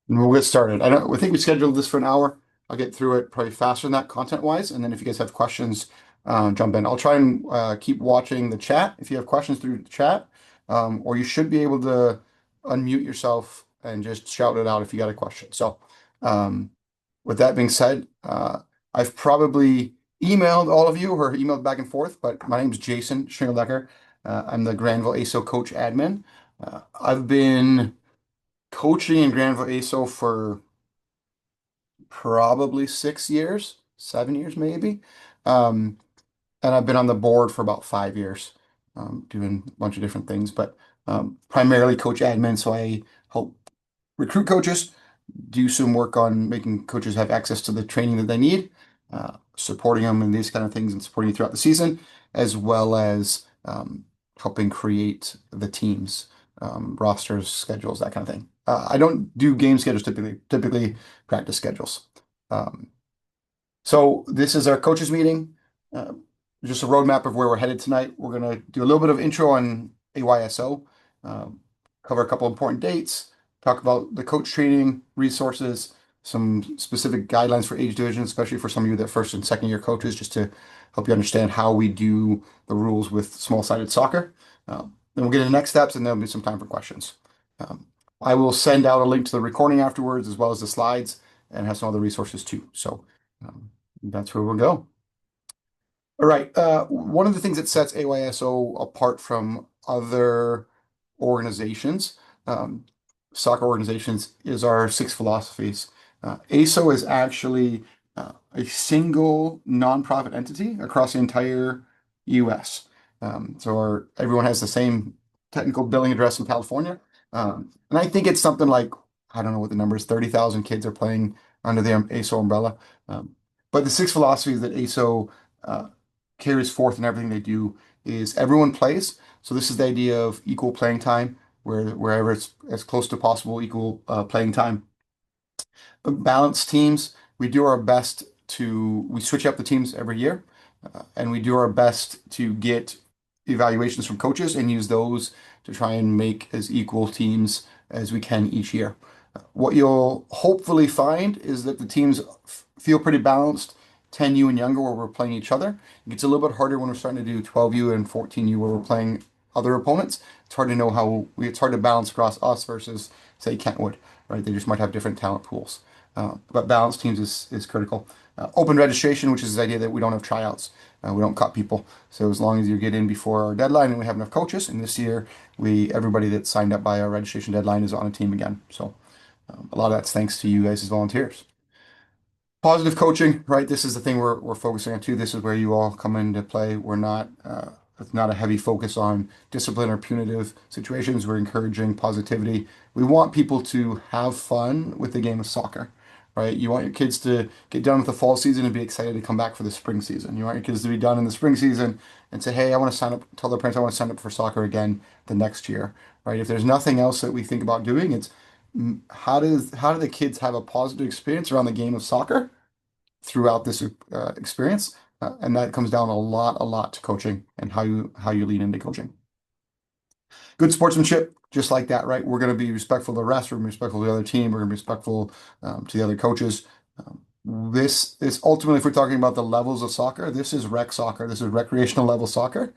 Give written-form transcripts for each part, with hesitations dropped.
And we'll get started. I think we scheduled this for an hour. I'll get through it probably faster than that content-wise, and then if you guys have questions, jump in. I'll try and keep watching the chat if you have questions through the chat, or you should be able to unmute yourself and just shout it out if you got a question. So, um, with that being said, I've probably emailed all of you or emailed back and forth, but my name is Jason Schringeldecker. I'm the Grandville AYSO coach admin. I've been coaching in Grandville AYSO for probably 6 years, 7 years maybe. Um, and I've been on the board for about 5 years, doing a bunch of different things, but primarily coach admin. So I help recruit coaches, do some work on making coaches have access to the training that they need, supporting them in these kind of things and supporting you throughout the season, as well as helping create the teams, rosters, schedules, that kind of thing. I don't do game schedules typically practice schedules. Um, so this is our coaches meeting. Uh, just a roadmap of where we're headed tonight. We're going to do a little bit of intro on AYSO, cover a couple important dates, talk about the coach training resources, some specific guidelines for age division, especially for some of you that first and second year coaches, just to help you understand how we do the rules with small-sided soccer. Then we'll get into next steps, and there'll be some time for questions. Um, I will send out a link to the recording afterwards, as well as the slides, and have some other resources too. So that's where we'll go. All right. One of the things that sets AYSO apart from other organizations, um, soccer organizations, is our six philosophies. ASO is actually a single nonprofit entity across the entire US. Everyone has the same technical billing address in California. And I think it's something like, I don't know what the number is, 30,000 kids are playing under the ASO umbrella. Um, but the six philosophies that ASO uh, carries forth in everything they do is everyone plays. So this is the idea of equal playing time, wherever it's as close to possible, equal playing time. Balanced teams, we switch up the teams every year, and we do our best to get evaluations from coaches and use those to try and make as equal teams as we can each year. What you'll hopefully find is that the teams feel pretty balanced, 10U and younger, where we're playing each other. It gets a little bit harder when we're starting to do 12U and 14U, where we're playing other opponents. It's hard to know it's hard to balance across us versus, say, Kentwood, right? They just might have different talent pools. But balanced teams is critical. Open registration, which is the idea that we don't have tryouts. We don't cut people. So as long as you get in before our deadline and we have enough coaches, and this year everybody that signed up by our registration deadline is on a team again. So a lot of that's thanks to you guys as volunteers. Positive coaching, right? This is the thing we're focusing on too. This is where you all come into play. It's not a heavy focus on discipline or punitive situations. We're encouraging positivity. We want people to have fun with the game of soccer, right? You want your kids to get done with the fall season and be excited to come back for the spring season. You want your kids to be done in the spring season and say, hey, I want to sign up, tell their parents I want to sign up for soccer again the next year, right? If there's nothing else that we think about doing, it's how do the kids have a positive experience around the game of soccer throughout this experience? And that comes down a lot to coaching and how you lean into coaching. Good sportsmanship, just like that, right? We're going to be respectful of the rest. We're going to be respectful of the other team. We're going to be respectful to the other coaches. This is ultimately, if we're talking about the levels of soccer, this is rec soccer. This is recreational level soccer.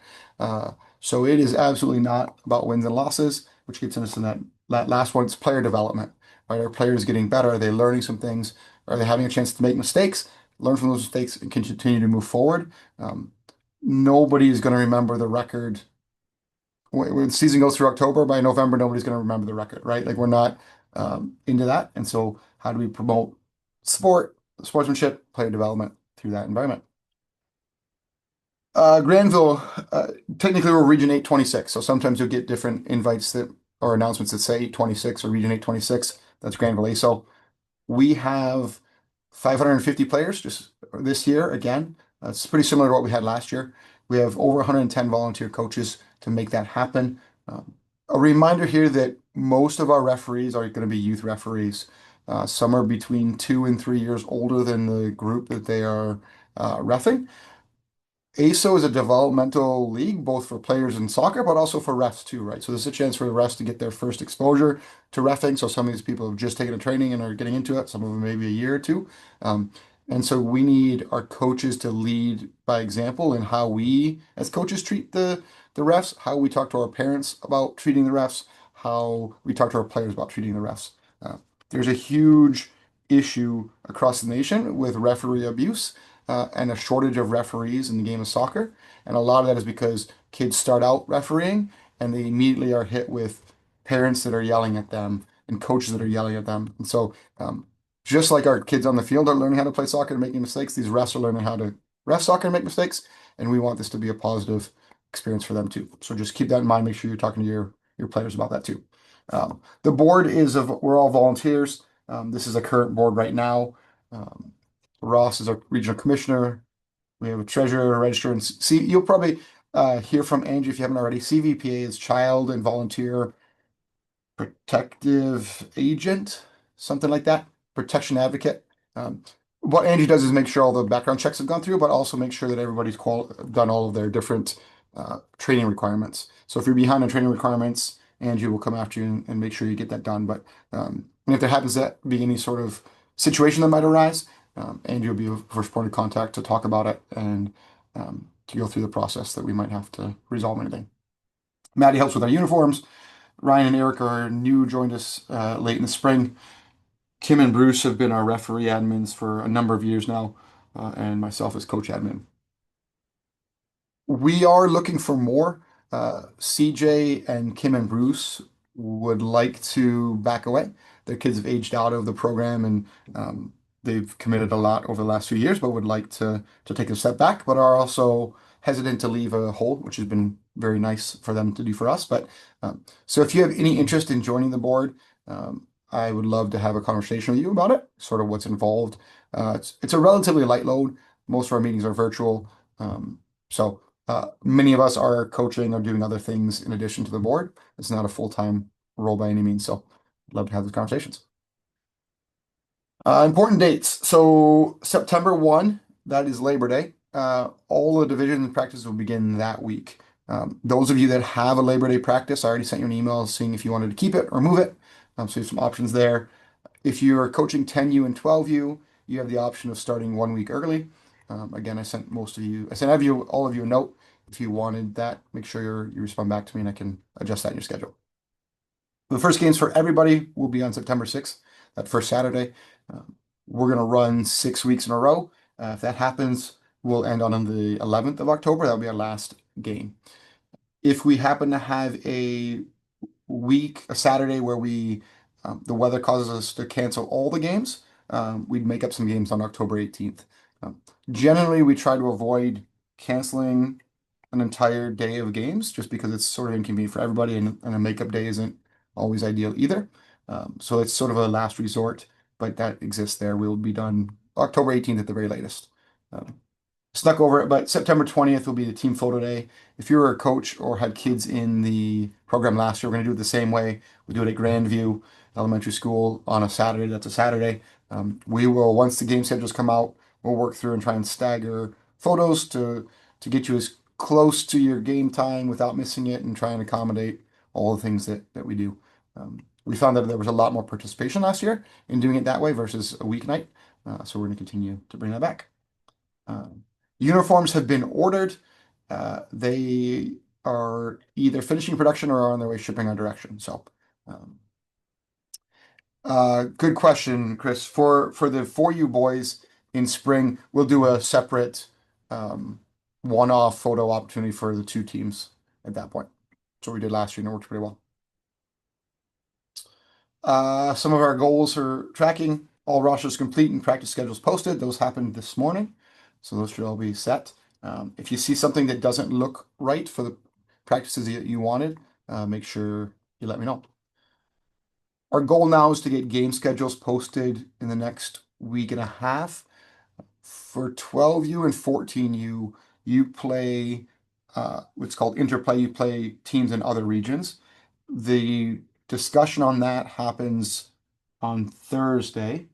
So it is absolutely not about wins and losses, which gets us in that last one. It's player development, right? Are players getting better? Are they learning some things? Are they having a chance to make mistakes, learn from those mistakes, and continue to move forward? Nobody is going to remember the record when the season goes through October. By November, nobody's going to remember the record, right? Like we're not into that. And so, how do we promote sportsmanship, player development through that environment? Grandville, technically we're Region 826, so sometimes you'll get different invites that or announcements that say 826 or Region 826. That's Grandville ASO. We have 550 players just this year again. It's pretty similar to what we had last year. We have over 110 volunteer coaches to make that happen. A reminder here that most of our referees are going to be youth referees. Some are between 2 and 3 years older than the group that they are reffing. AYSO is a developmental league, both for players in soccer, but also for refs too, right? So this is a chance for the refs to get their first exposure to reffing. So some of these people have just taken a training and are getting into it. Some of them maybe a year or two. Um, and so we need our coaches to lead by example in how we, as coaches, treat the refs, how we talk to our parents about treating the refs, how we talk to our players about treating the refs. Uh, there's a huge issue across the nation with referee abuse and a shortage of referees in the game of soccer. And a lot of that is because kids start out refereeing and they immediately are hit with parents that are yelling at them and coaches that are yelling at them. And so, just like our kids on the field are learning how to play soccer and making mistakes, these refs are learning how to ref soccer and make mistakes. And we want this to be a positive experience for them too. So just keep that in mind. Make sure you're talking to your players about that too. The board is of we're all volunteers. This is a current board right now. Um, Ross is our regional commissioner. We have a treasurer, a registrar, and see, you'll probably hear from Angie if you haven't already. CVPA is Child and Volunteer Protective Agent, something like that, Protection Advocate. Um, what Angie does is make sure all the background checks have gone through, but also make sure that everybody's done all of their different training requirements. So if you're behind on training requirements, Angie will come after you and make sure you get that done. But and if there happens to be any sort of situation that might arise, Angie will be the first point of contact to talk about it and to go through the process that we might have to resolve anything. Maddie helps with our uniforms. Ryan and Eric are new, joined us late in the spring. Kim and Bruce have been our referee admins for a number of years now, and myself as coach admin. We are looking for more. CJ and Kim and Bruce would like to back away. Their kids have aged out of the program and they've committed a lot over the last few years, but would like to take a step back, but are also hesitant to leave a hole, which has been very nice for them to do for us. But so if you have any interest in joining the board, I would love to have a conversation with you about it, sort of what's involved. It's a relatively light load. Most of our meetings are virtual. So many of us are coaching or doing other things in addition to the board. It's not a full-time role by any means, so I'd love to have those conversations. Important dates. So September 1, that is Labor Day. All the division and practice will begin that week. Those of you that have a Labor Day practice, I already sent you an email seeing if you wanted to keep it or move it. So you have some options there. If you're coaching 10U and 12U, you have the option of starting 1 week early. Again, I sent I sent all of you a note. If you wanted that, make sure you respond back to me and I can adjust that in your schedule. The first games for everybody will be on September 6th, that first Saturday. Um, we're going to run 6 weeks in a row. If that happens, we'll end on the 11th of October. That'll be our last game. If we happen to have a Saturday where the weather causes us to cancel all the games, we'd make up some games on October 18th. Um, Generally, we try to avoid canceling an entire day of games just because it's sort of inconvenient for everybody and a makeup day isn't always ideal either. So it's sort of a last resort, but that exists there. We'll be done October 18th at the very latest. Um, Snuck over it, but September 20th will be the team photo day. If you were a coach or had kids in the program last year, we're going to do it the same way. We do it at Grandville Elementary School on a Saturday. That's a Saturday. We will, once the game schedules come out, we'll work through and try and stagger photos to get you as close to your game time without missing it and try and accommodate all the things that we do. We found that there was a lot more participation last year in doing it that way versus a weeknight. So we're going to continue to bring that back. Um, Uniforms have been ordered. They are either finishing production or are on their way shipping our direction. So, um, good question, Chris. For the 4U boys in spring, we'll do a separate one-off photo opportunity for the two teams at that point. So we did last year and it worked pretty well. Some of our goals are tracking. All rosters complete and practice schedules posted. Those happened this morning, so those should all be set. If you see something that doesn't look right for the practices that you wanted, make sure you let me know. Our goal now is to get game schedules posted in the next week and a half. For 12U and 14U, you play what's called interplay. You play teams in other regions. The discussion on that happens on Thursday.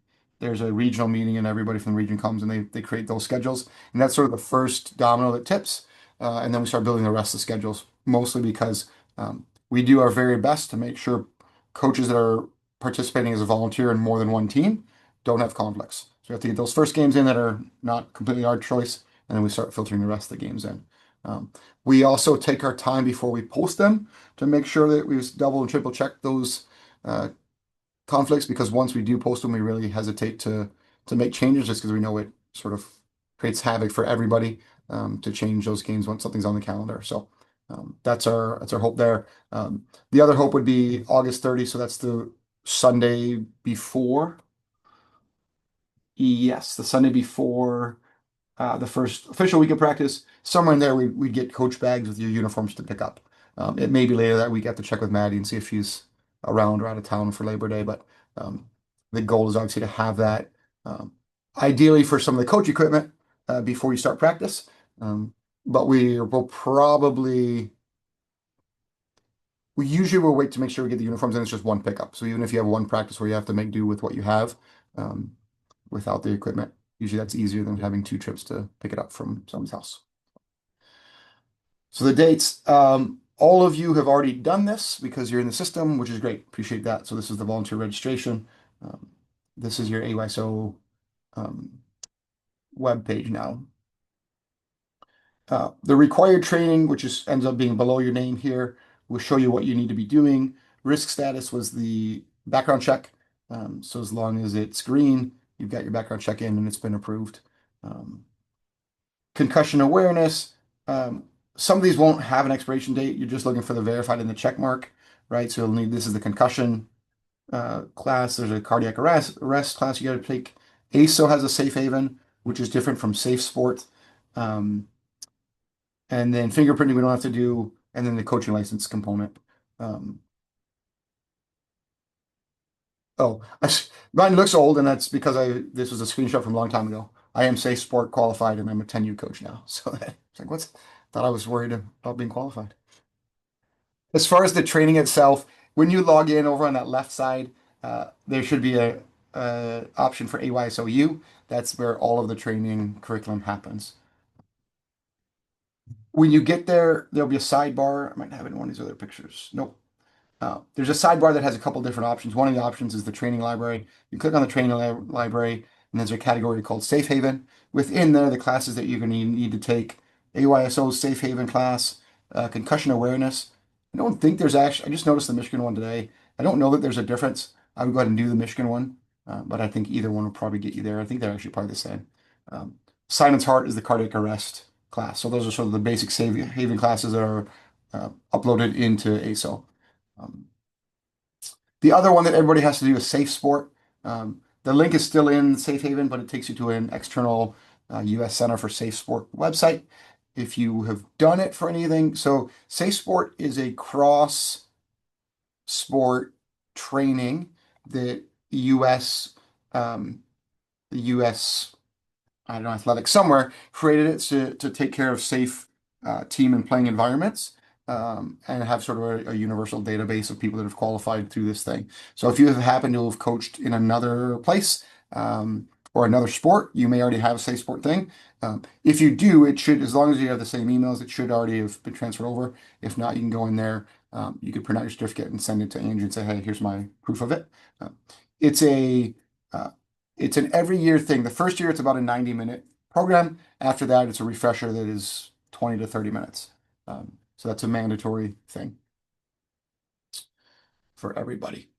there's a regional meeting and everybody from the region comes and they create those schedules. And that's sort of the first domino that tips. And then we start building the rest of the schedules, mostly because we do our very best to make sure coaches that are participating as a volunteer in more than one team don't have conflicts. So we have to get those first games in that are not completely our choice, and then we start filtering the rest of the games in. Um, we also take our time before we post them to make sure that we double and triple check those uh, conflicts, because once we do post them, we really hesitate to make changes just because we know it sort of creates havoc for everybody to change those games once something's on the calendar. So that's our hope there. The other hope would be August 30, so that's the Sunday before. Yes, the Sunday before the first official week of practice. Somewhere in there, we'd get coach bags with your uniforms to pick up. It may be later that week. I have to check with Maddie and see if she's around or out of town for Labor Day. But the goal is obviously to have that, ideally for some of the coach equipment before you start practice. But we usually will wait to make sure we get the uniforms in. It's just one pickup. So even if you have one practice where you have to make do with what you have, um, without the equipment, usually that's easier than having two trips to pick it up from someone's house. So the dates, all of you have already done this because you're in the system, which is great. Appreciate that. So this is the volunteer registration. Um, this is your AYSO web page now. The required training, which ends up being below your name here, will show you what you need to be doing. Risk status was the background check. So as long as it's green, you've got your background check in and it's been approved. Concussion awareness. Some of these won't have an expiration date. You're just looking for the verified and the check mark, right? So you'll need, this is the concussion class. There's a cardiac arrest class you got to take. AYSO has a safe haven, which is different from safe sport. And then fingerprinting we don't have to do, and then the coaching license component. Um, oh, mine looks old, and that's because this was a screenshot from a long time ago. I am safe sport qualified, and I'm a 10U coach now. So it's like, thought I was worried about being qualified. As far as the training itself, when you log in over on that left side, there should be a option for AYSOU. That's where all of the training curriculum happens. When you get there, there'll be a sidebar. I might have it in one of these other pictures. Nope. There's a sidebar that has a couple different options. One of the options is the training library. You click on the training library, and there's a category called Safe Haven. Within there, the classes that you're going to need to take: AYSO Safe Haven class, concussion awareness. I don't think there's actually, I just noticed the Michigan one today. I don't know that there's a difference. I would go ahead and do the Michigan one, but I think either one will probably get you there. I think they're actually probably the same. Simon's Heart is the cardiac arrest class. So those are sort of the basic Safe Haven classes that are uploaded into AYSO. Um, the other one that everybody has to do is Safe Sport. The link is still in Safe Haven, but it takes you to an external U.S. Center for Safe Sport website. If you have done it for anything, so Safe Sport is a cross sport training that U.S. The U.S. I don't know, athletic somewhere created it to take care of safe team and playing environments, and have sort of a universal database of people that have qualified through this thing. So if you have happened to have coached in another place, or another sport, you may already have a safe sport thing. If you do, it should, as long as you have the same emails, it should already have been transferred over. If not, you can go in there. You can print out your certificate and send it to Andrew and say, hey, here's my proof of it. It's a uh, it's an every year thing. The first year, it's about a 90-minute program. After that, it's a refresher that is 20 to 30 minutes. So that's a mandatory thing for everybody.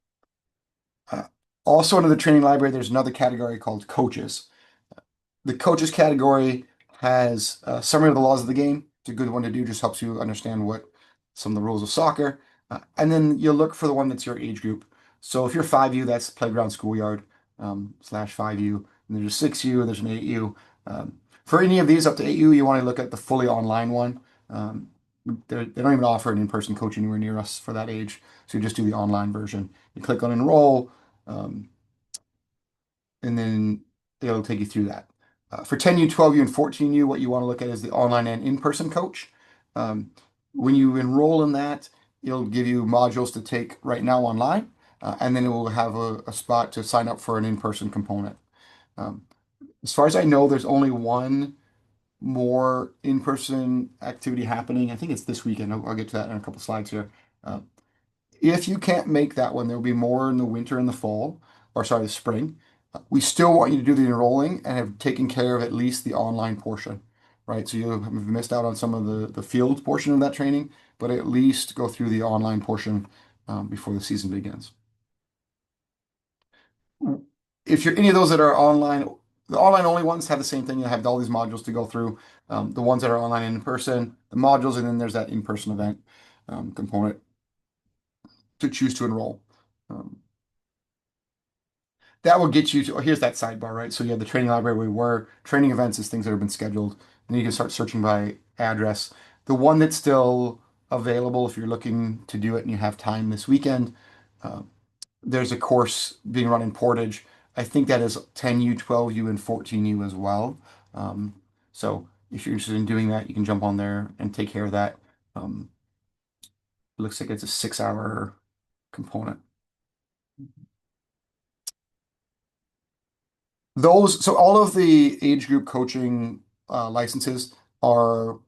Uh, Also, under the training library, there's another category called coaches. The coaches category has a summary of the laws of the game. It's a good one to do, just helps you understand what some of the rules of soccer. And then you'll look for the one that's your age group. So if you're 5U, that's playground schoolyard slash 5U. And there's a 6U, and there's an 8U. For any of these up to 8U, you want to look at the fully online one. They don't even offer an in-person coach anywhere near us for that age. So you just do the online version. You click on enroll, um, and then it'll take you through that. For 10U, 12U, and 14U, what you want to look at is the online and in-person coach. Um, when you enroll in that, it'll give you modules to take right now online, and then it will have a spot to sign up for an in-person component. Um, as far as I know, there's only one more in-person activity happening. I think it's this weekend. I'll get to that in a couple slides here. Uh, if you can't make that one, there will be more in the winter and the fall, or sorry, the spring. We still want you to do the enrolling and have taken care of at least the online portion, right? So you have missed out on some of the field portion of that training, but at least go through the online portion before the season begins. If you're any of those that are online, the online only ones have the same thing. You have all these modules to go through. The ones that are online and in person, the modules, and then there's that in-person event component to choose to enroll. Um, that will get you to, oh, here's that sidebar, right? So you have the training library where we were, training events is things that have been scheduled. And you can start searching by address. The one that's still available if you're looking to do it and you have time this weekend, uh, there's a course being run in Portage. I think that is 10U, 12U, and 14U as well. Um, so if you're interested in doing that, you can jump on there and take care of that. Um, it looks like it's a 6 hour component. So all of the age group coaching licenses are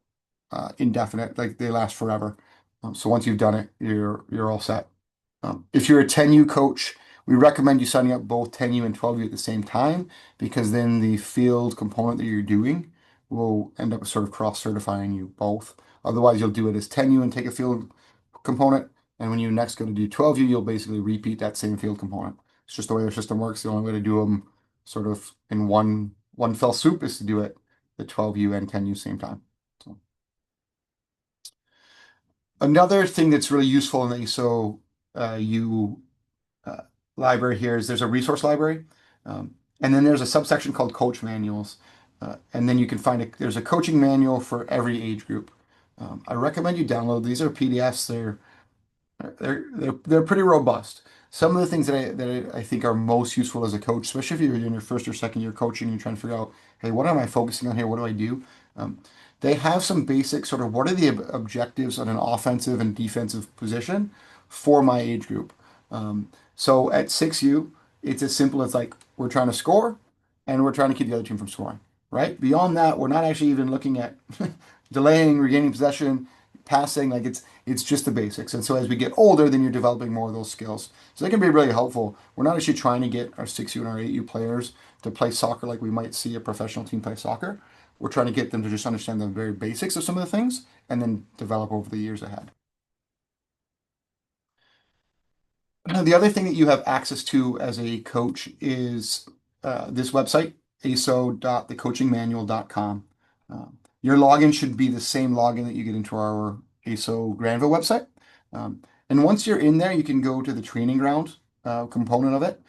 indefinite, like they last forever. So once you've done it, you're all set. If you're a 10U coach, we recommend you signing up both 10U and 12U at the same time because then the field component that you're doing will end up sort of cross-certifying you both. Otherwise, you'll do it as 10U and take a field component, and when you next go to do 12U, you'll basically repeat that same field component. It's just the way our system works. The only way to do them sort of in one fell swoop is to do it the 12U and 10U same time. So. Another thing that's really useful in the AYSO U uh, library here is there's a resource library, and then there's a subsection called coach manuals, and then you can find there's a coaching manual for every age group. I recommend you download. These are PDFs. They're pretty robust. Some of the things that I think are most useful as a coach, especially if you're in your first or second year coaching and you're trying to figure out, hey, what am I focusing on here? What do I do? Um, they have some basic sort of what are the objectives on an offensive and defensive position for my age group. So at 6U, it's as simple as like we're trying to score and we're trying to keep the other team from scoring, right? Beyond that, we're not actually even looking at delaying, regaining possession, passing. Like it's just the basics. And so as we get older, then you're developing more of those skills. So they can be really helpful. We're not actually trying to get our 6U and our 8U players to play soccer like we might see a professional team play soccer. We're trying to get them to just understand the very basics of some of the things and then develop over the years ahead. The other thing that you have access to as a coach is this website, aso.thecoachingmanual.com. Your login should be the same login that you get into our ASO Grandville website. Um, and once you're in there, you can go to the training ground component of it.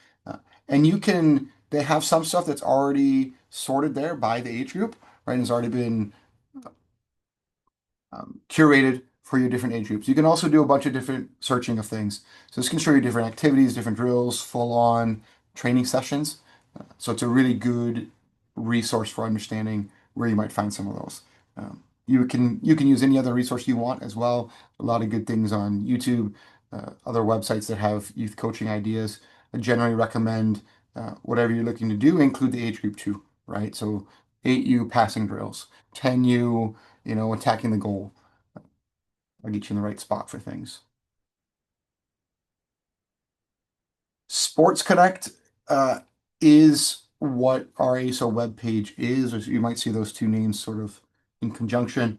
And they have some stuff that's already sorted there by the age group, right? And it's already been curated for your different age groups. You can also do a bunch of different searching of things. So this can show you different activities, different drills, full-on training sessions. So it's a really good resource for understanding where you might find some of those. You can use any other resource you want as well. A lot of good things on YouTube, other websites that have youth coaching ideas. I generally recommend whatever you're looking to do, include the age group too, right? So 8U passing drills, 10U, attacking the goal. I'll get you in the right spot for things. Sports Connect is what our ASO webpage is. Or you might see those two names sort of in conjunction.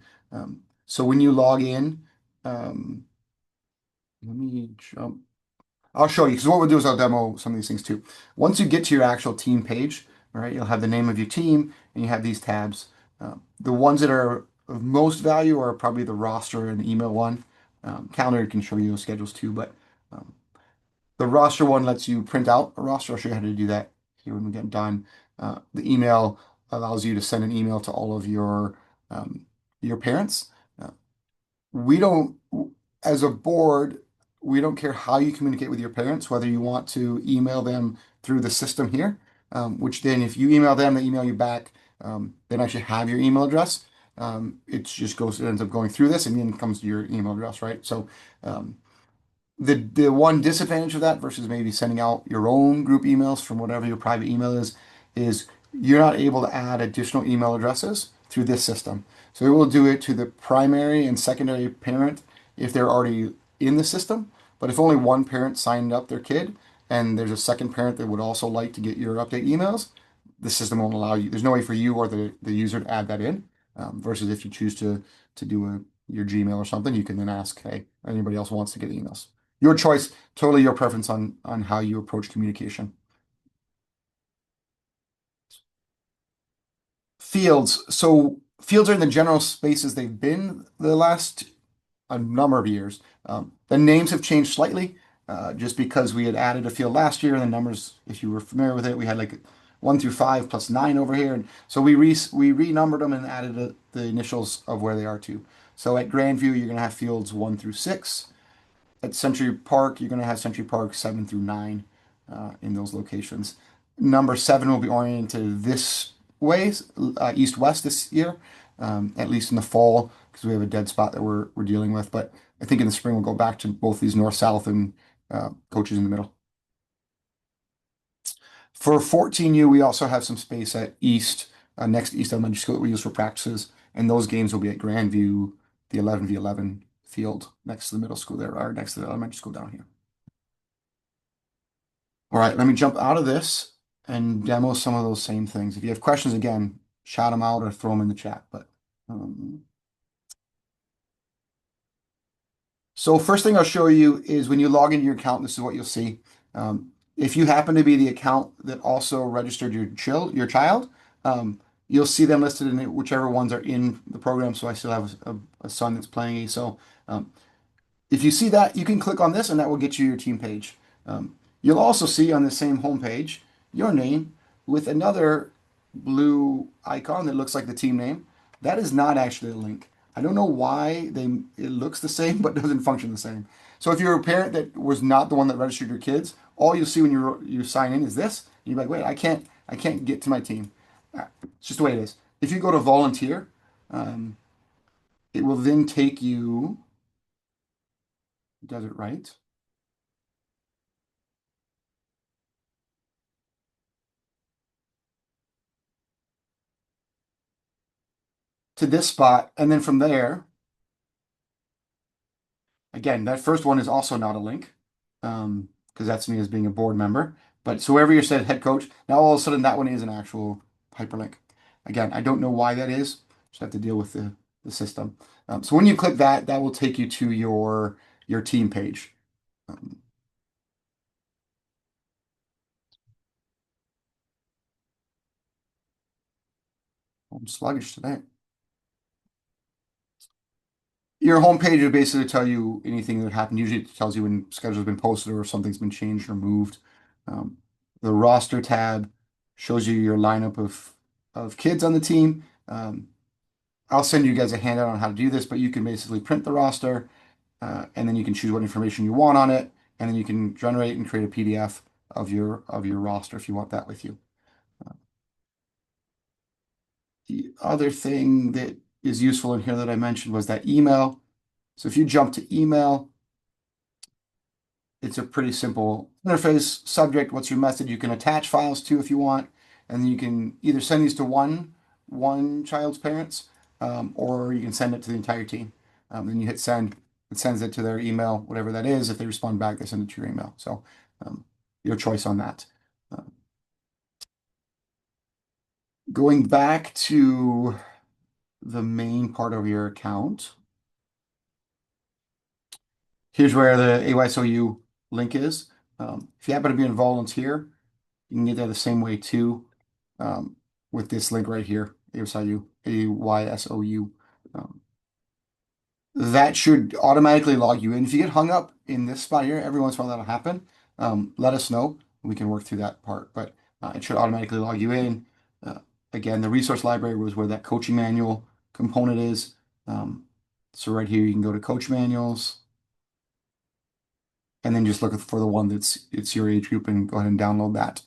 So when you log in, um, let me jump. I'll show you because what we'll do is I'll demo some of these things too. Once you get to your actual team page, all right, you'll have the name of your team and you have these tabs. The ones that are of most value are probably the roster and email one. Calendar can show you those schedules too, but um, the roster one lets you print out a roster. I'll show you how to do that here when we get done. The email allows you to send an email to all of your parents. Uh, we don't, as a board, we don't care how you communicate with your parents, whether you want to email them through the system here, which then if you email them, they email you back. They don't actually have your email address. It ends up going through this and then comes to your email address, right? So um, the one disadvantage of that versus maybe sending out your own group emails from whatever your private email is is you're not able to add additional email addresses through this system. So it will do it to the primary and secondary parent if they're already in the system. But if only one parent signed up their kid and there's a second parent that would also like to get your update emails, the system won't allow you. There's no way for you or the user to add that in. Versus if you choose to do your Gmail or something, you can then ask, hey, anybody else wants to get emails. Your choice, totally your preference on how you approach communication. Fields. So fields are in the general spaces they've been the last a number of years. The names have changed slightly, just because we had added a field last year, and the numbers, if you were familiar with it, we had like 1 through 5 plus 9 over here, and so we renumbered them and added the initials of where they are to. So at Grandview, you're gonna have fields 1 through 6. At Century Park, you're going to have Century Park 7 through 9 in those locations. Number 7 will be oriented this way, east-west this year, at least in the fall, because we have a dead spot that we're dealing with. But I think in the spring we'll go back to both these north-south and coaches in the middle. For 14U, we also have some space at East, next to East Elementary School that we use for practices, and those games will be at Grandview, the 11v11 field next to the middle school there, or next to the elementary school down here. All right, let me jump out of this and demo some of those same things. If you have questions, again, shout them out or throw them in the chat. But um, so first thing I'll show you is when you log into your account, this is what you'll see. If you happen to be the account that also registered your child, you'll see them listed in whichever ones are in the program. So I still have a son that's playing AYSO. If you see that, you can click on this and that will get you your team page. You'll also see on the same home page your name with another blue icon that looks like the team name. That is not actually a link. I don't know why it looks the same but doesn't function the same. So if you're a parent that was not the one that registered your kids, all you'll see when you sign in is this. And you're like, wait, I can't get to my team. It's just the way it is. If you go to volunteer, um, it will then take you, does it right, to this spot, and then from there, again, that first one is also not a link, because that's me as being a board member. But so wherever you said head coach, now all of a sudden that one is an actual hyperlink. Again, I don't know why that is. Just have to deal with the system. So when you click that, that will take you to your team page. Um, I'm sluggish today. Your homepage will basically tell you anything that happened. Usually it tells you when schedule's been posted or something's been changed or moved. Um, the roster tab shows you your lineup of kids on the team. I'll send you guys a handout on how to do this, but you can basically print the roster, and then you can choose what information you want on it, and then you can generate and create a PDF of your roster if you want that with you. The other thing that is useful in here that I mentioned was that email. So if you jump to email, it's a pretty simple interface. Subject, what's your message? You can attach files to if you want, and then you can either send these to one child's parents, or you can send it to the entire team. Then you hit send. It sends it to their email, whatever that is. If they respond back, they send it to your email. So your choice on that. Uh, Going back to the main part of your account, here's where the AYSOU link is. If you happen to be a volunteer, you can get there the same way too, with this link right here, AYSOU, AYSOU. Um, that should automatically log you in. If you get hung up in this spot here, every once in a while that'll happen. Let us know. We can work through that part, but it should automatically log you in. Uh, Again, the resource library was where that coaching manual component is. So right here, you can go to coach manuals and then just look for the one it's your age group and go ahead and download that.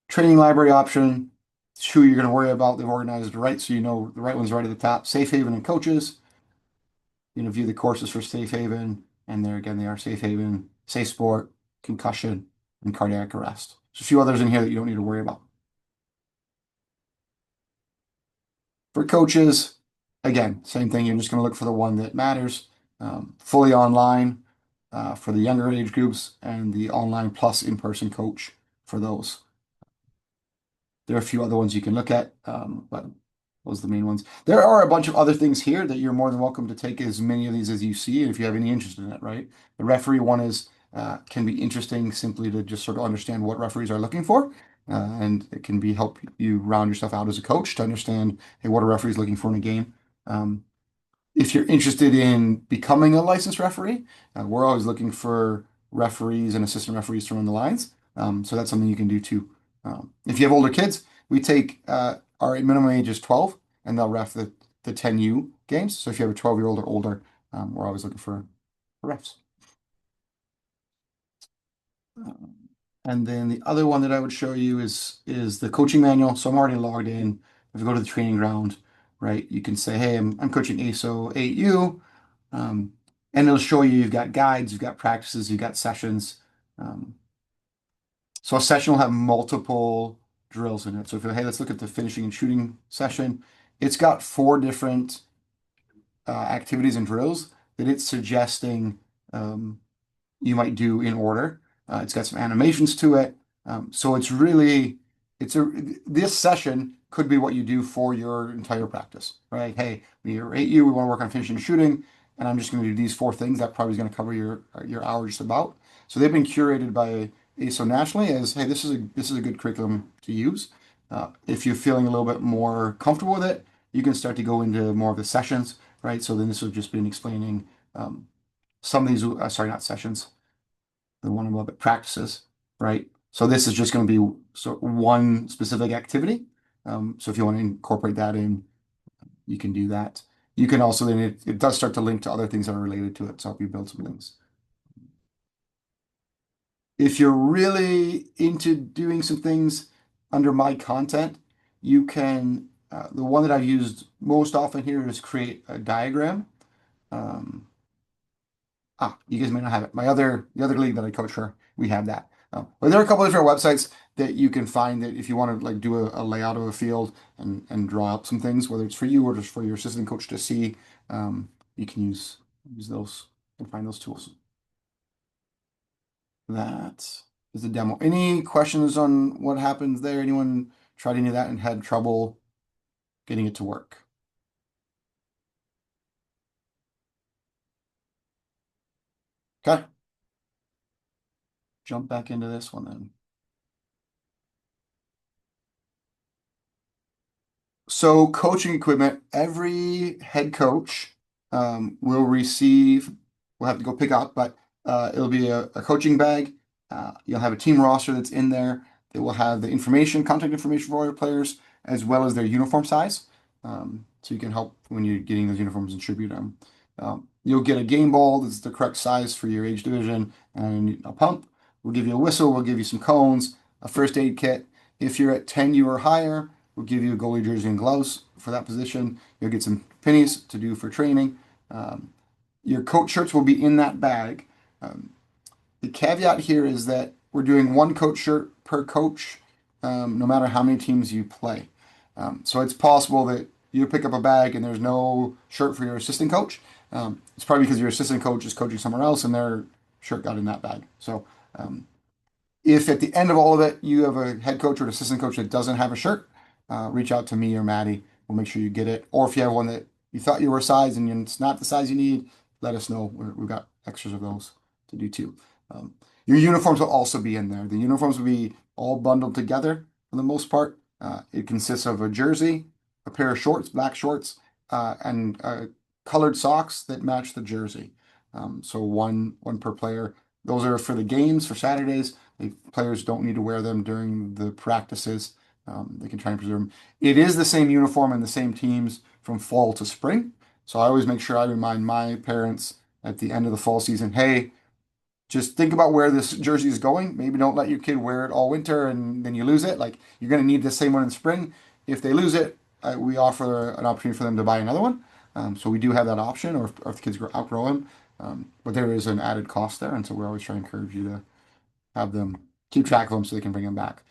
Training library option, it's who you're going to worry about. They've organized it right, so you know the right one's right at the top. Safe Haven and coaches. View the courses for Safe Haven, and there again they are Safe Haven, Safe Sport, Concussion, and cardiac arrest. There's a few others in here that you don't need to worry about. For coaches, again, same thing. You're just going to look for the one that matters. Fully online for the younger age groups and the online plus in-person coach for those. There are a few other ones you can look at, but those are the main ones. There are a bunch of other things here that you're more than welcome to take as many of these as you see, if you have any interest in it, right? The referee one is can be interesting simply to just sort of understand what referees are looking for, and it can be help you round yourself out as a coach to understand, hey, what are referees looking for in a game? If you're interested in becoming a licensed referee, we're always looking for referees and assistant referees to run the lines. So that's something you can do too. If you have older kids, we take our minimum age is 12 and they'll ref the 10U games. So if you have a 12-year-old or older, we're always looking for refs. Um, and then the other one that I would show you is the coaching manual. So I'm already logged in. If you go to the training ground, right, you can say, hey, I'm coaching AYSO 8U. Um, and it'll show you you've got guides, you've got practices, you've got sessions. Um, so a session will have multiple drills in it. So if you're, hey, let's look at the finishing and shooting session, it's got four different activities and drills that it's suggesting you might do in order. It's got some animations to it. So it's really, this session could be what you do for your entire practice, right? Hey, we rate you, we want to work on finishing and shooting, and I'm just going to do these four things. That probably is going to cover your hour just about. So they've been curated by AYSO nationally as, hey, this is a good curriculum to use. If you're feeling a little bit more comfortable with it, you can start to go into more of the sessions, right? So then this would just been explaining some of these, sorry, not sessions, the one above it, practices, right? So this is just going to be one specific activity. So if you want to incorporate that in, you can do that. You can also then it does start to link to other things that are related to it to help you build some things. If you're really into doing some things under my content, you can, the one that I've used most often here is create a diagram. Um, you guys may not have it. The other league that I coach for, we have that. But there are a couple of different websites that you can find that if you want to like do a layout of a field and draw up some things, whether it's for you or just for your assistant coach to see, you can use those and find those tools. That is the demo. Any questions on what happens there? Anyone tried any of that and had trouble getting it to work? Okay, jump back into this one then. So coaching equipment, every head coach will receive, we'll have to go pick up, but it'll be a coaching bag. You'll have a team roster that's in there. It will have the information, contact information for all your players, as well as their uniform size. So you can help when you're getting those uniforms and distribute them. You'll get a game ball that's the correct size for your age division and a pump. We'll give you a whistle, we'll give you some cones, a first aid kit. If you're at 10U or higher, we'll give you a goalie jersey and gloves for that position. You'll get some pennies to do for training. Um, your coach shirts will be in that bag. Um, the caveat here is that we're doing one coach shirt per coach, no matter how many teams you play. So it's possible that you pick up a bag and there's no shirt for your assistant coach. It's probably because your assistant coach is coaching somewhere else and their shirt got in that bag. So um, if at the end of all of it you have a head coach or an assistant coach that doesn't have a shirt, reach out to me or Maddie. We'll make sure you get it. Or if you have one that you thought you were a size and it's not the size you need, let us know. We've got extras of those to do too. Um, your uniforms will also be in there. The uniforms will be all bundled together for the most part. It consists of a jersey, a pair of shorts, black shorts, and colored socks that match the jersey. So one per player. Those are for the games for Saturdays. The players don't need to wear them during the practices. They can try and preserve them. It is the same uniform and the same teams from fall to spring. So I always make sure I remind my parents at the end of the fall season, hey, just think about where this jersey is going. Maybe don't let your kid wear it all winter and then you lose it. Like you're going to need the same one in spring. If they lose it, we offer an opportunity for them to buy another one. So we do have that option, or if the kids outgrow them. But there is an added cost there, and so we always try to encourage you to have them keep track of them so they can bring them back.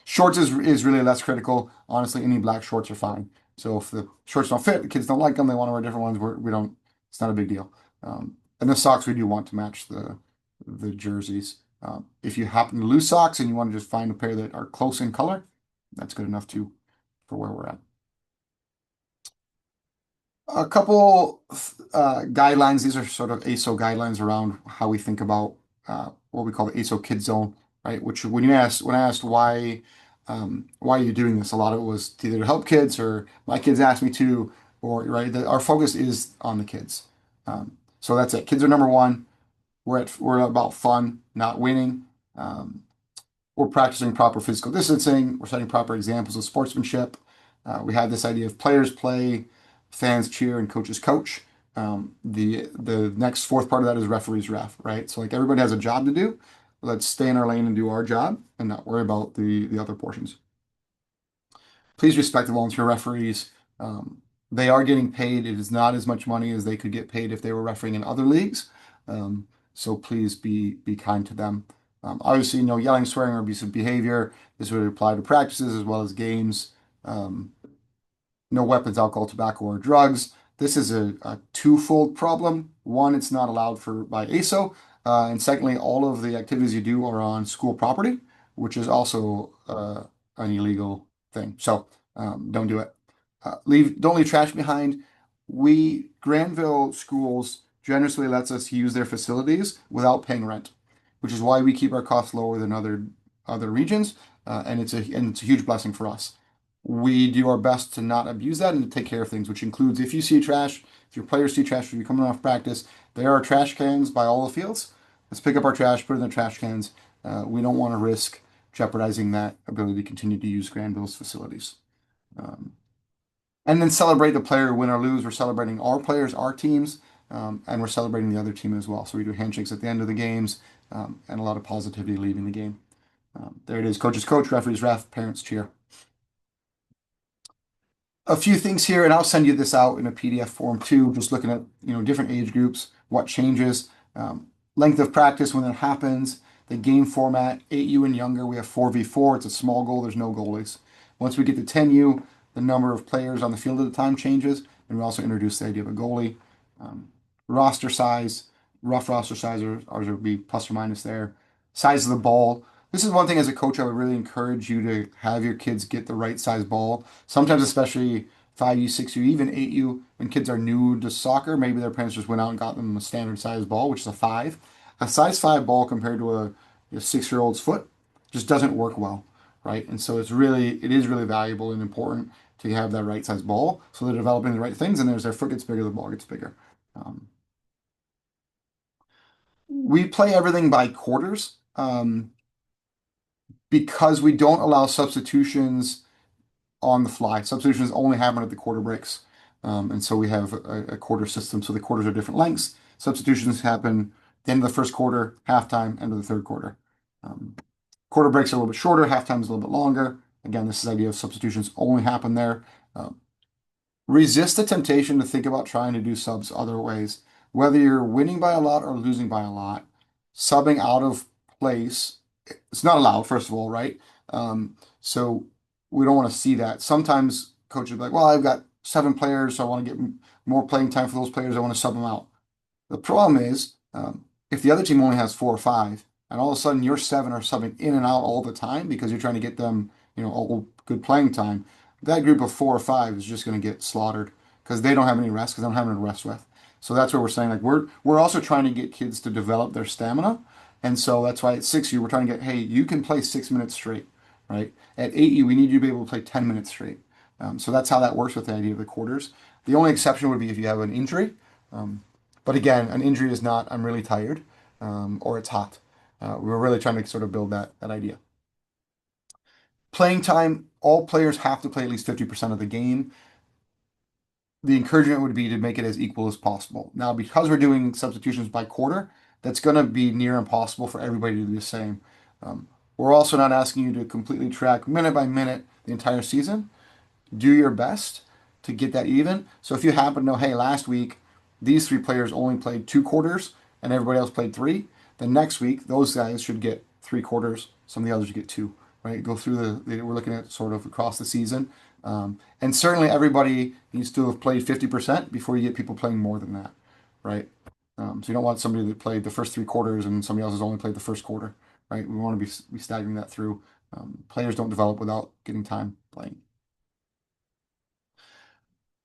Shorts is really less critical. Honestly, any black shorts are fine. So if the shorts don't fit, the kids don't like them, they want to wear different ones. We don't. It's not a big deal. And the socks we do want to match the jerseys. If you happen to lose socks and you want to just find a pair that are close in color, that's good enough too for where we're at. A couple guidelines. These are sort of AYSO guidelines around how we think about what we call the AYSO Kid Zone, right? Which when I asked why are you doing this, a lot of it was either to help kids or my kids asked me to, or right. Our focus is on the kids. So that's it. Kids are number one. We're about fun, not winning. Um, we're practicing proper physical distancing. We're setting proper examples of sportsmanship. We have this idea of players play, fans cheer, and coaches coach. The next fourth part of that is referees ref, right? So like everybody has a job to do. Let's stay in our lane and do our job and not worry about the other portions. Please respect the volunteer referees. Um, they are getting paid. It is not as much money as they could get paid if they were refereeing in other leagues. So please be kind to them. Obviously, no yelling, swearing, or abusive behavior. This would apply to practices as well as games. Um, no weapons, alcohol, tobacco, or drugs. This is a twofold problem. One, it's not allowed for by AYSO, and secondly, all of the activities you do are on school property, which is also an illegal thing. So don't do it. Don't leave trash behind. We Granville schools generously lets us use their facilities without paying rent, which is why we keep our costs lower than other regions, and it's a huge blessing for us. We do our best to not abuse that and to take care of things, which includes if you see trash, if your players see trash, if you're coming off practice, there are trash cans by all the fields. Let's pick up our trash, put it in the trash cans. We don't want to risk jeopardizing that ability to continue to use Granville's facilities. Um, and then celebrate the player, win or lose. We're celebrating our players, our teams, and we're celebrating the other team as well. So we do handshakes at the end of the games, and a lot of positivity leaving the game. There it is. Coaches coach, referees ref, parents cheer. A few things here, and I'll send you this out in a PDF form too, just looking at, different age groups, what changes, length of practice when it happens, the game format, 8U and younger, we have 4v4. It's a small goal, there's no goalies. Once we get to 10U, the number of players on the field at the time changes, and we also introduce the idea of a goalie. Um, roster size, rough roster size, ours would be plus or minus there. Size of the ball. This is one thing as a coach I would really encourage you to have your kids get the right size ball. Sometimes, especially 5U, 6U, even 8U, when kids are new to soccer, maybe their parents just went out and got them a standard size ball, which is a 5. A size 5 ball compared to a 6-year-old's foot just doesn't work well, right? And so it is really valuable and important to have that right size ball so they're developing the right things. And as their foot gets bigger, the ball gets bigger. Um, we play everything by quarters because we don't allow substitutions on the fly. Substitutions only happen at the quarter breaks. And so we have a quarter system. So the quarters are different lengths. Substitutions happen at the end of the first quarter, halftime, end of the third quarter. Um, Quarter breaks are a little bit shorter, halftime is a little bit longer. Again, this is the idea of substitutions only happen there. Resist the temptation to think about trying to do subs other ways. Whether you're winning by a lot or losing by a lot, subbing out of place, it's not allowed, first of all, right? So we don't want to see that. Sometimes coaches will be like, well, I've got 7 players, so I want to get more playing time for those players. I want to sub them out. The problem is, if the other team only has 4 or 5, and all of a sudden your 7 are subbing in and out all the time because you're trying to get them, all good playing time, that group of 4 or 5 is just going to get slaughtered because they don't have any rest because they don't have any to rest with. So that's where we're saying like we're also trying to get kids to develop their stamina, and so that's why at 6U we're trying to get, hey, you can play 6 minutes straight, right? At 8U we need you to be able to play 10 minutes straight. So that's how that works with the idea of the quarters. The only exception would be if you have an injury. Um, but again, an injury is not, I'm really tired, or it's hot. We were really trying to sort of build that idea. Playing time, all players have to play at least 50% of the game. The encouragement would be to make it as equal as possible. Now, because we're doing substitutions by quarter, that's going to be near impossible for everybody to do the same. We're also not asking you to completely track minute by minute the entire season. Do your best to get that even. So if you happen to know, hey, last week these 3 players only played 2 quarters and everybody else played 3, then next week those guys should get three quarters. Some of the others you get two, right? Go through we're looking at sort of across the season. And certainly everybody needs to have played 50% before you get people playing more than that, right? So you don't want somebody that played the first three quarters and somebody else has only played the first quarter, right? We want to be staggering that through. Players don't develop without getting time playing.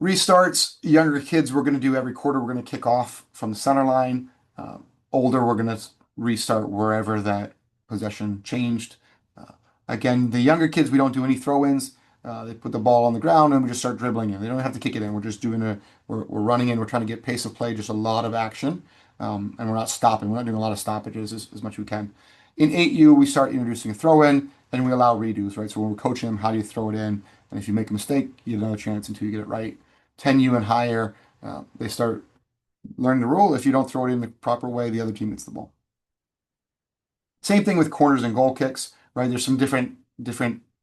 Restarts, younger kids, we're going to do every quarter. We're going to kick off from the center line. Older, we're going to restart wherever that possession changed. Uh, Again, the younger kids, we don't do any throw-ins. They put the ball on the ground and we just start dribbling in. They don't have to kick it in. We're just we're running in. We're trying to get pace of play, just a lot of action. And we're not stopping. We're not doing a lot of stoppages as much as we can. In 8U, we start introducing a throw-in and we allow redos, right? So when we're coaching them, how do you throw it in? And if you make a mistake, you have another chance until you get it right. 10U and higher, they start learning the rule. If you don't throw it in the proper way, the other team gets the ball. Same thing with corners and goal kicks, right? There's some different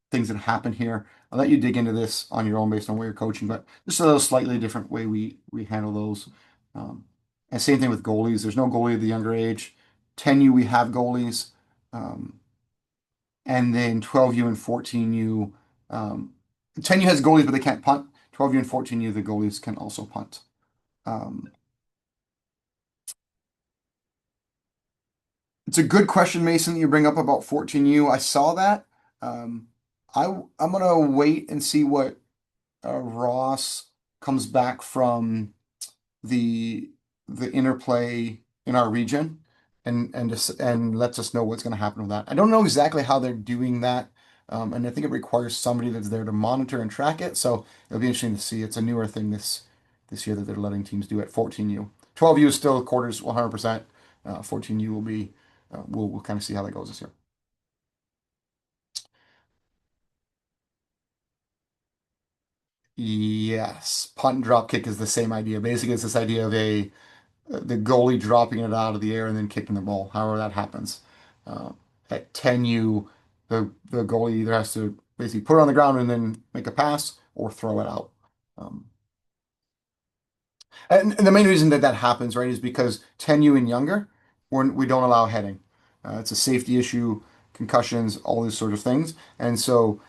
things that happen here. I'll let you dig into this on your own based on where you're coaching, but just a little slightly different way we handle those. Um, and same thing with goalies. There's no goalie at the younger age. 10U we have goalies, and then 12U and 14U. 10U has goalies, but they can't punt. 12U and 14U, the goalies can also punt. Um, it's a good question, Mason, that you bring up about 14U. I saw that. Um, I'm gonna wait and see what Ross comes back from the the interplay in our region and lets us know what's going to happen with that. I don't know exactly how they're doing that, and I think it requires somebody that's there to monitor and track it. So it'll be interesting to see. It's a newer thing this year that they're letting teams do at 14U. 12U is still quarters 100%. 14U will be we'll kind of see how that goes this year. Yes, punt and drop kick is the same idea. Basically, it's this idea of the goalie dropping it out of the air and then kicking the ball, however that happens. Uh, at 10U, the goalie either has to basically put it on the ground and then make a pass or throw it out. Um, and the main reason that that happens, right, is because 10U and younger, we don't allow heading. It's a safety issue, concussions, all these sort of things. And so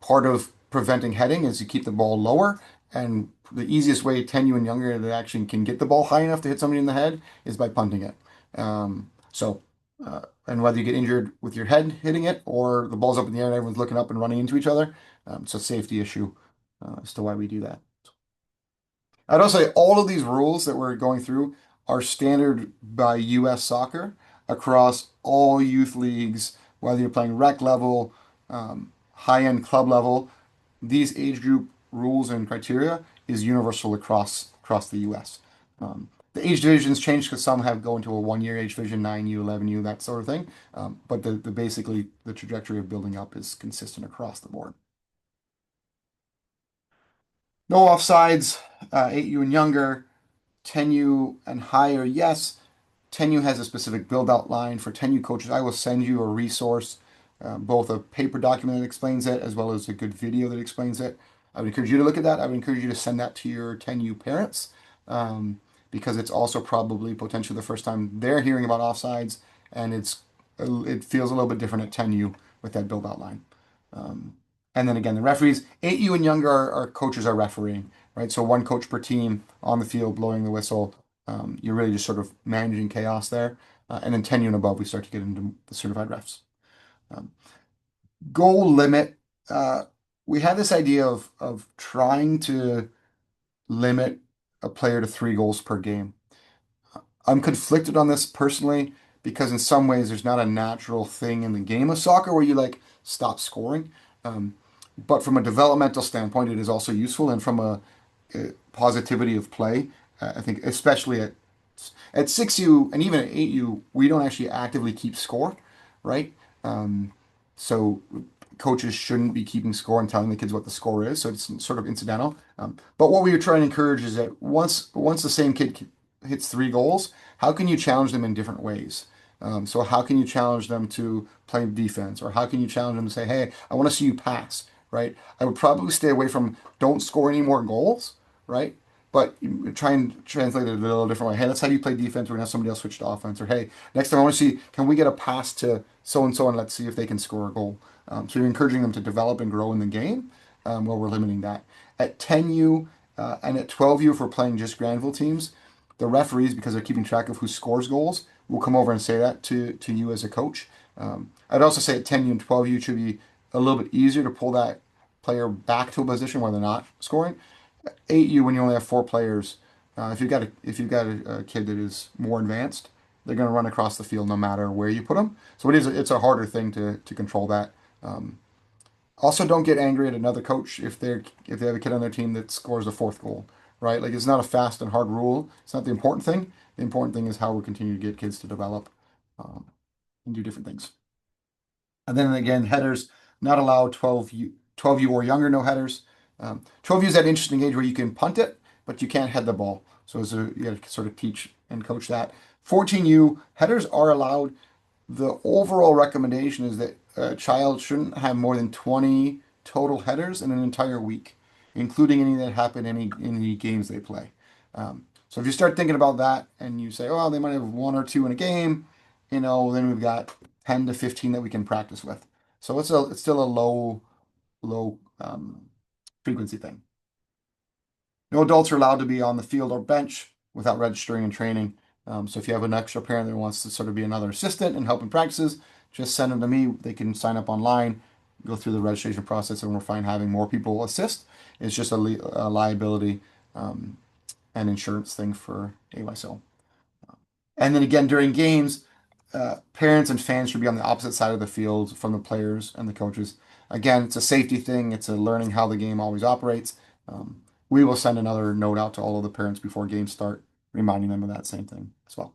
part of preventing heading is you keep the ball lower. And the easiest way 10U and younger that actually can get the ball high enough to hit somebody in the head is by punting it. And whether you get injured with your head hitting it or the ball's up in the air and everyone's looking up and running into each other, it's a safety issue as to why we do that. I'd also say all of these rules that we're going through are standard by US soccer across all youth leagues, whether you're playing rec level, high-end club level. These age group rules and criteria is universal across the US. The age divisions change because some have go into a 1 year age division, 9U, 11U, that sort of thing. But the basically the trajectory of building up is consistent across the board. No offsides, 8U and younger, 10U and higher, yes. 10U has a specific build out line for 10U coaches. I will send you a resource, both a paper document that explains it as well as a good video that explains it. I would encourage you to look at that. I would encourage you to send that to your 10U parents because it's also probably potentially the first time they're hearing about offsides, and it feels a little bit different at 10U with that build out line. Um, and then again, the referees, 8U and younger, our coaches are refereeing, right? So one coach per team on the field blowing the whistle. You're really just sort of managing chaos there. And then 10U and above, we start to get into the certified refs. Um, Goal limit. Uh, we had this idea of trying to limit a player to 3 goals per game. I'm conflicted on this personally because in some ways there's not a natural thing in the game of soccer where you like stop scoring. Um, but from a developmental standpoint, it is also useful, and from a positivity of play, I think especially at 6U and even at 8U, we don't actually actively keep score, right? So coaches shouldn't be keeping score and telling the kids what the score is, so it's sort of incidental. But what we were trying to encourage is that once the same kid hits 3 goals, how can you challenge them in different ways? So how can you challenge them to play defense, or how can you challenge them to say, "Hey, I want to see you pass," right? I would probably stay away from don't score any more goals, right? but you try and translate it a little different way. Hey, let's have you play defense. We're gonna have somebody else switch to offense. Or hey, next time I want to see, can we get a pass to so and so, and let's see if they can score a goal. So you're encouraging them to develop and grow in the game, while we're limiting that. At 10U and at 12U, if we're playing just Granville teams, the referees, because they're keeping track of who scores goals, will come over and say that to you as a coach. I'd also say at 10U and 12U, it should be a little bit easier to pull that player back to a position where they're not scoring. 8U, when you only have four players, if you've got a kid that is more advanced, they're going to run across the field no matter where you put them. So it's a harder thing to control that. Um, Also, don't get angry at another coach if they have a kid on their team that scores a fourth goal, right? Like it's not a fast and hard rule. It's not the important thing. The important thing is how we continue to get kids to develop um, and do different things. And then again, headers not allowed 12U or younger, no headers. 12U is that interesting age where you can punt it, but you can't head the ball. So you got to sort of teach and coach that. 14U headers are allowed. The overall recommendation is that a child shouldn't have more than 20 total headers in an entire week, including any that happen in any games they play. So if you start thinking about that and you say, oh, they might have one or two in a game, then we've got 10 to 15 that we can practice with. So it's still a low frequency thing. No adults are allowed to be on the field or bench without registering and training. So if you have an extra parent that wants to sort of be another assistant and help in practices, just send them to me. They can sign up online, go through the registration process, and we're fine having more people assist. It's just a liability and insurance thing for AYSO. And then again, during games, parents and fans should be on the opposite side of the field from the players and the coaches. Again, it's a safety thing. It's a learning how the game always operates. We will send another note out to all of the parents before games start, reminding them of that same thing as well.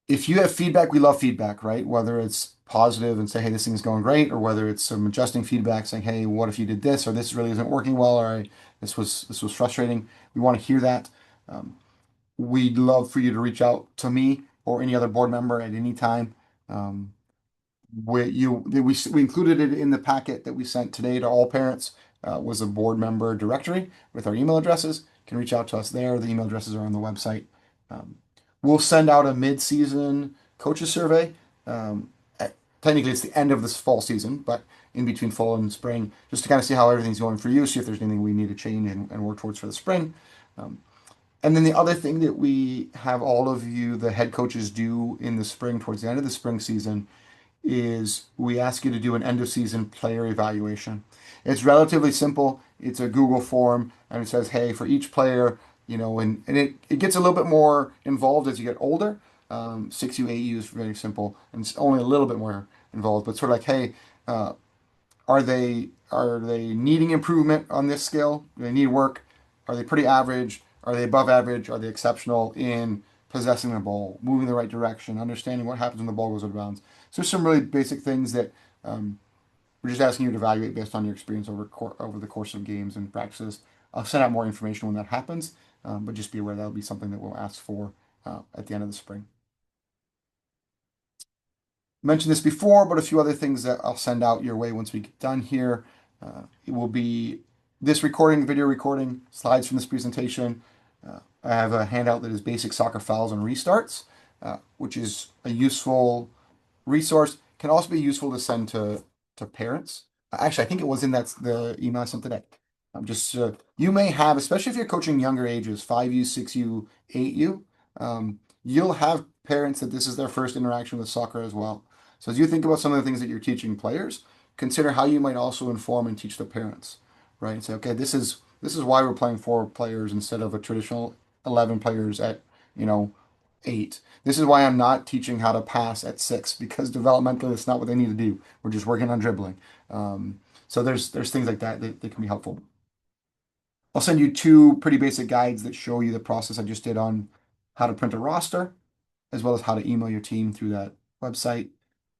If you have feedback, we love feedback, right? Whether it's positive and say, hey, this thing's going great, or whether it's some adjusting feedback saying, hey, what if you did this, or this really isn't working well, or this was frustrating. We want to hear that. Um, we'd love for you to reach out to me or any other board member at any time. Um, we included it in the packet that we sent today to all parents. Was a board member directory with our email addresses. You can reach out to us there. The email addresses are on the website. Um, we'll send out a mid-season coaches survey. Um, Technically, it's the end of this fall season, but in between fall and spring, just to kind of see how everything's going for you, see if there's anything we need to change and work towards for the spring. Um, and then the other thing that we have all of you, the head coaches, do in the spring, towards the end of the spring season, is we ask you to do an end of season player evaluation. It's relatively simple. It's a Google form, and it says, hey, for each player, and it gets a little bit more involved as you get older. 6U, 8U is very simple, and it's only a little bit more involved, but sort of like, hey, uh, are they needing improvement on this skill? Do they need work? Are they pretty average? Are they above average? Are they exceptional in possessing the ball, moving the right direction, understanding what happens when the ball goes out of bounds? So there's some really basic things that we're just asking you to evaluate based on your experience over the course of games and practices. I'll send out more information when that happens, but just be aware that'll be something that we'll ask for at the end of the spring. Mentioned this before, but a few other things that I'll send out your way once we get done here. It will be this recording, video recording, slides from this presentation. I have a handout that is basic soccer fouls and restarts, which is a useful resource. Can also be useful to send to parents. Actually, I think it was in the email I sent today. Just you may have, especially if you're coaching younger ages, 5U, 6U, 8U, you'll have parents that this is their first interaction with soccer as well. So as you think about some of the things that you're teaching players, consider how you might also inform and teach the parents, right? And say, okay, this is why we're playing four players instead of a traditional 11 players at, you know, eight. This is why I'm not teaching how to pass at six because developmentally it's not what they need to do. We're just working on dribbling. So there's things like that can be helpful. I'll send you two pretty basic guides that show you the process I just did on how to print a roster, as well as how to email your team through that website.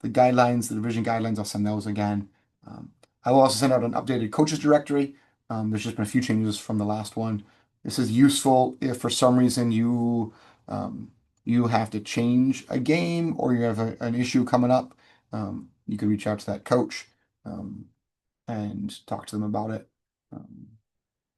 The guidelines, the division guidelines, I'll send those again. Um, I will also send out an updated coaches directory. There's just been a few changes from the last one. This is useful if for some reason you have to change a game or you have an issue coming up. You can reach out to that coach um, and talk to them about it. Um,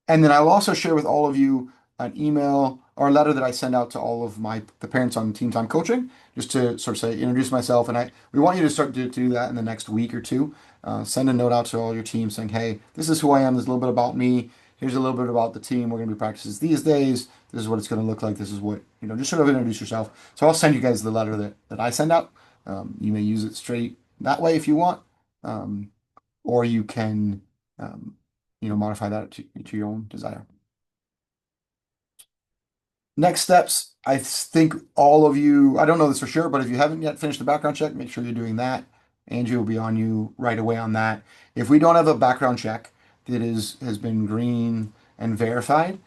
And then I'll also share with all of you an email or a letter that I send out to all of the parents on teams I'm coaching, just to sort of say introduce myself. And we want you to start to do that in the next week or two. Send a note out to all your teams saying, "Hey, this is who I am. There's a little bit about me. Here's a little bit about the team. We're going to be practices these days. This is what it's going to look like. This is what, just sort of introduce yourself." So I'll send you guys the letter that I send out. You may use it straight that way if you want, um, or you can, um, modify that to your own desire. Next steps, I think all of you, I don't know this for sure, but if you haven't yet finished the background check, make sure you're doing that. Angie will be on you right away on that. If we don't have a background check that has been green and verified,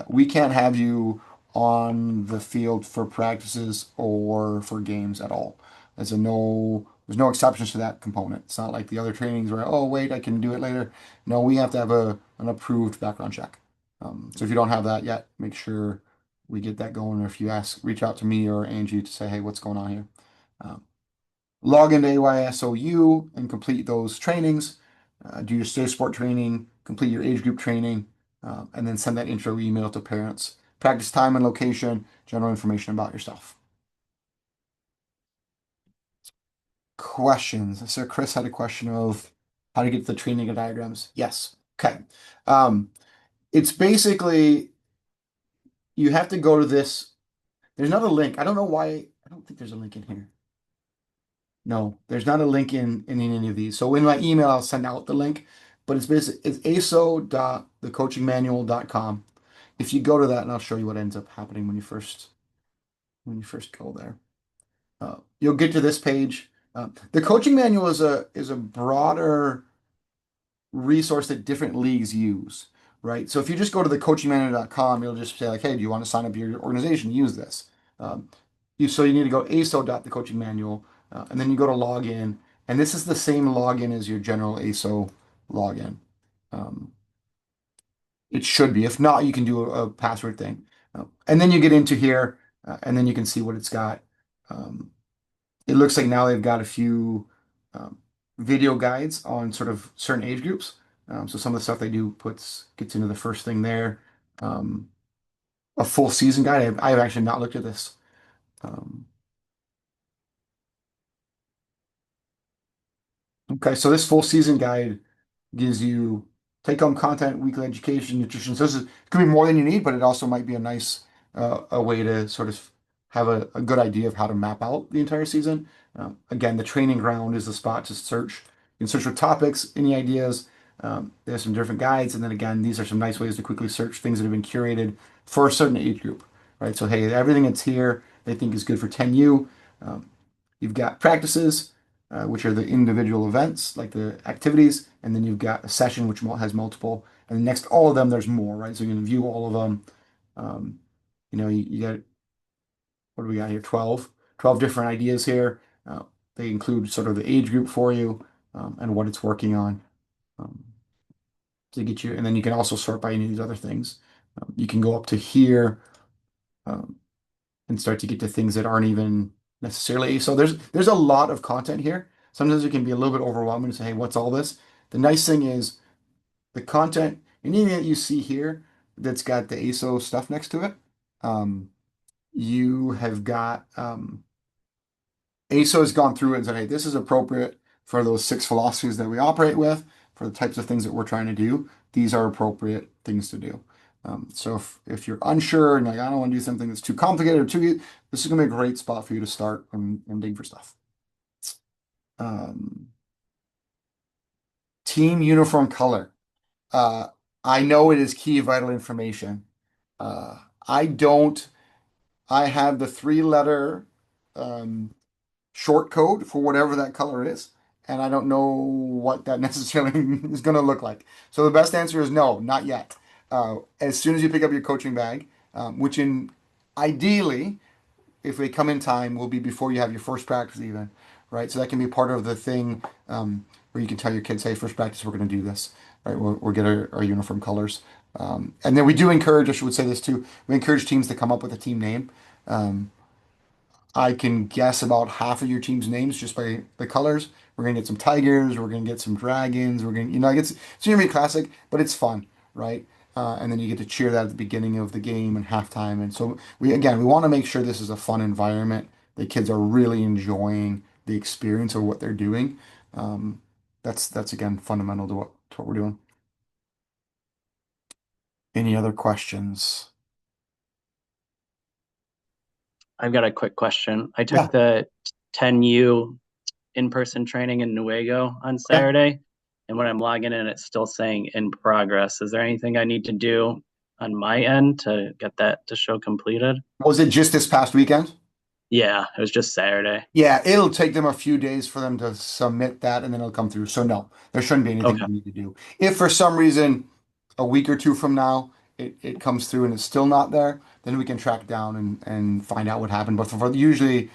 we can't have you on the field for practices or for games at all. There's no exceptions to that component. It's not like the other trainings where, oh, wait, I can do it later. No, we have to have an approved background check. So if you don't have that yet, make sure we get that going. Or if you reach out to me or Angie to say, hey, what's going on here? Um, Log into AYSOU and complete those trainings. Do your safe sport training, complete your age group training, and then send that intro email to parents. Practice time and location, general information about yourself. Questions. So Chris had a question of how to get the training diagrams. Yes. Okay. Um, it's basically you have to go to this. There's not a link. I don't know why. I don't think there's a link in here. No, there's not a link in any of these. So in my email, I'll send out the link, but it's basically it's aso.thecoachingmanual.com. If you go to that, and I'll show you what ends up happening when you first go there. You'll get to this page. The coaching manual is a broader resource that different leagues use, right? So if you just go to the coachingmanual.com, you'll just say like, hey, do you want to sign up your organization? Use this. Um, so you need to go aso.thecoachingmanual, and then you go to login, and this is the same login as your general ASO login. Um, it should be. If not, you can do a password thing. And then you get into here, and then you can see what it's got. Um, it looks like now they've got a few um, video guides on sort of certain age groups. So some of the stuff they do gets into the first thing there. Um, a full season guide. I've actually not looked at this. Um, okay, so this full season guide gives you take-home content, weekly education, nutrition. So it could be more than you need, but it also might be a nice a way to sort of have a good idea of how to map out the entire season. Again, the training ground is the spot to search. You can search for topics, any ideas. There's some different guides, and then again, these are some nice ways to quickly search things that have been curated for a certain age group, right? So hey, everything that's here they think is good for 10U. Um, You've got practices, which are the individual events, like the activities, and then you've got a session, which has multiple. And then next to all of them, there's more, right? So you can view all of them. Um, you got, what do we got here? 12 different ideas here. They include sort of the age group for you and what it's working on um, to get you. And then you can also sort by any of these other things. You can go up to here. Um, and start to get to things that aren't even necessarily. So there's a lot of content here. Sometimes it can be a little bit overwhelming to say, hey, what's all this? The nice thing is the content, anything that you see here that's got the ASO stuff next to it, um, you have got ASO has gone through it and said, hey, this is appropriate for those 6 philosophies that we operate with, for the types of things that we're trying to do. These are appropriate things to do. So if you're unsure and like, I don't want to do something that's too complicated or too, this is going to be a great spot for you to start and dig for stuff. Um, Team uniform color. Uh, I know it is key vital information. Uh, I don't, I have the 3-letter um, short code for whatever that color is. And I don't know what that necessarily is going to look like. So the best answer is no, not yet. As soon as you pick up your coaching bag, which ideally, if they come in time, will be before you have your first practice even, right? So that can be part of the thing where you can tell your kids, hey, first practice, we're going to do this, right? We'll get our uniform colors. And then we do encourage, I should say this too, we encourage teams to come up with a team name. Um, I can guess about half of your team's names just by the colors. We're gonna get some tigers. We're gonna get some dragons. We're gonna, it's gonna be classic, but it's fun, right? and then you get to cheer that at the beginning of the game and halftime. And so we want to make sure this is a fun environment. The kids are really enjoying the experience of what they're doing. Um, that's again fundamental to what we're doing. Any other questions? I've got a quick question. I took Yeah. the 10U in-person training in Nuevo on Okay. Saturday, and when I'm logging in, it's still saying in progress. Is there anything I need to do on my end to get that to show completed? Was it just this past weekend? Yeah, it was just Saturday. Yeah, it'll take them a few days for them to submit that and then it'll come through. So no, there shouldn't be anything Okay. you need to do. If for some reason a week or two from now it comes through and it's still not there, then we can track down and find out what happened. But usually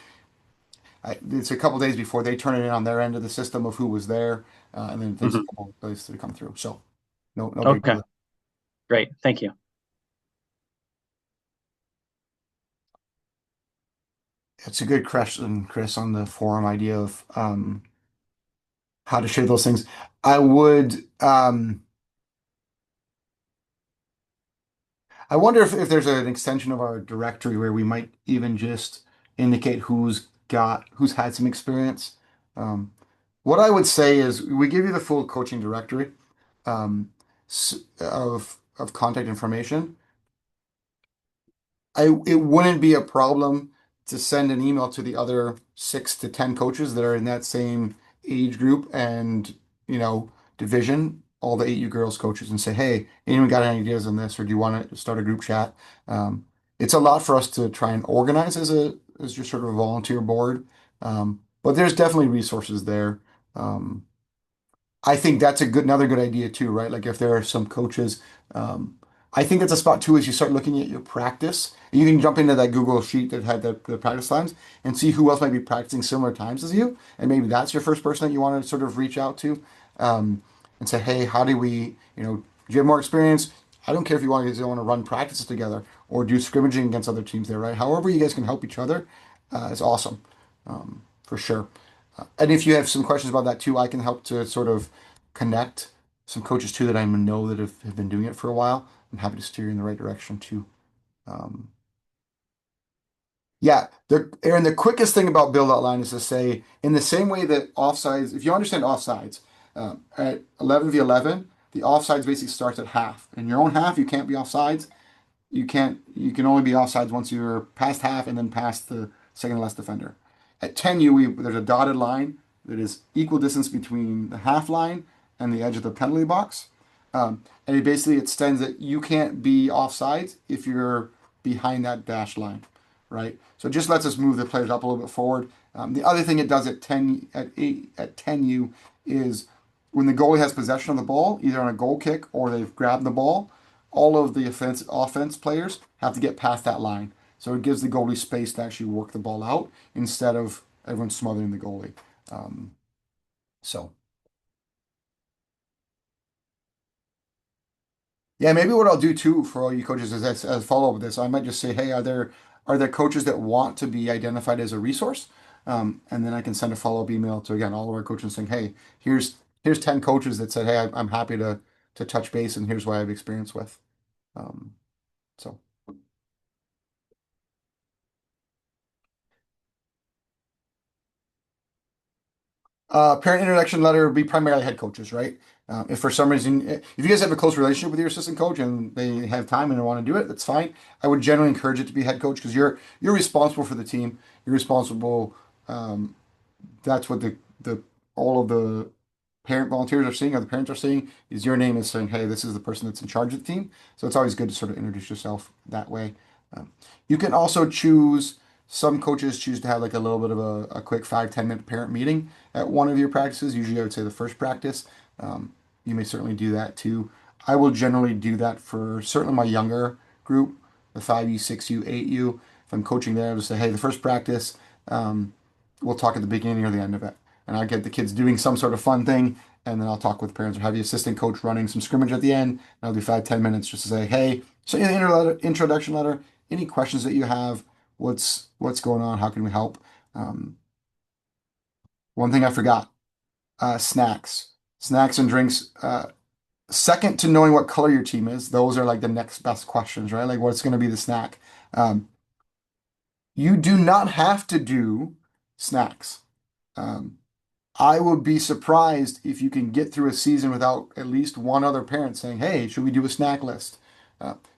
it's a couple days before they turn it in on their end of the system of who was there, and then it takes a Mhm. couple of days to come through. So no big Okay, deal. great. Thank you. It's a good question, Chris, on the forum idea of how to share those things. I would. I wonder if there's an extension of our directory where we might even just indicate who's had some experience. What I would say is we give you the full coaching directory of contact information. It wouldn't be a problem to send an email to the other 6 to 10 coaches that are in that same age group and division, all the 8U girls coaches, and say, hey, anyone got any ideas on this, or do you want to start a group chat? Um, it's a lot for us to try and organize as your sort of a volunteer board, but there's definitely resources there. Um, I think that's another good idea too, right? Like if there are some coaches, um, I think that's a spot too, as you start looking at your practice. You can jump into that Google sheet that had the practice times and see who else might be practicing similar times as you. And maybe that's your first person that you want to sort of reach out to, and say, hey, how do we, do you have more experience? I don't care if you want to run practices together or do scrimmaging against other teams there, right? However you guys can help each other, is awesome, for sure. And if you have some questions about that too, I can help to sort of connect some coaches too that I know that have been doing it for a while. I'm happy to steer you in the right direction too. Um, yeah, Aaron, the quickest thing about build outline is to say, in the same way that offsides, if you understand offsides, at 11v11, the offsides basically starts at half. In your own half, you can't be offsides. You can only be offsides once you're past half and then past the second to last defender. At 10U, there's a dotted line that is equal distance between the half line and the edge of the penalty box. And it basically extends that you can't be offsides if you're behind that dash line, right? So it just lets us move the players up a little bit forward. The other thing it does at 10U is when the goalie has possession of the ball, either on a goal kick or they've grabbed the ball, all of the offense players have to get past that line. So it gives the goalie space to actually work the ball out instead of everyone smothering the goalie. Um, so yeah, maybe what I'll do too for all you coaches is as a follow up with this, I might just say, hey, are there coaches that want to be identified as a resource? And then I can send a follow up email to again all of our coaches saying, hey, here's 10 coaches that said, hey, I'm happy to touch base and here's what I have experience with. Um, so. Parent introduction letter would be primarily head coaches, right? If for some reason, if you guys have a close relationship with your assistant coach and they have time and they want to do it, that's fine. I would generally encourage it to be head coach because you're responsible for the team. You're responsible. Um, that's what the all of the parent volunteers are seeing or the parents are seeing is your name is saying, hey, this is the person that's in charge of the team. So it's always good to sort of introduce yourself that way. Um, you can also choose, some coaches choose to have like a little bit of a quick 5-10 minute parent meeting at one of your practices. Usually I would say the first practice. Um, you may certainly do that too. I will generally do that for certainly my younger group, the 5U, 6U, 8U. If I'm coaching there, I'll just say, hey, the first practice, um, we'll talk at the beginning or the end of it. And I get the kids doing some sort of fun thing, and then I'll talk with parents or have the assistant coach running some scrimmage at the end. And I'll do 5-10 minutes just to say, hey, so in the introduction letter, any questions that you have, what's going on, how can we help? Um, One thing I forgot, snacks and drinks. Second to knowing what color your team is, those are like the next best questions, right? Like what's going to be the snack? Um, you do not have to do snacks. Um, I would be surprised if you can get through a season without at least one other parent saying, "Hey, should we do a snack list?"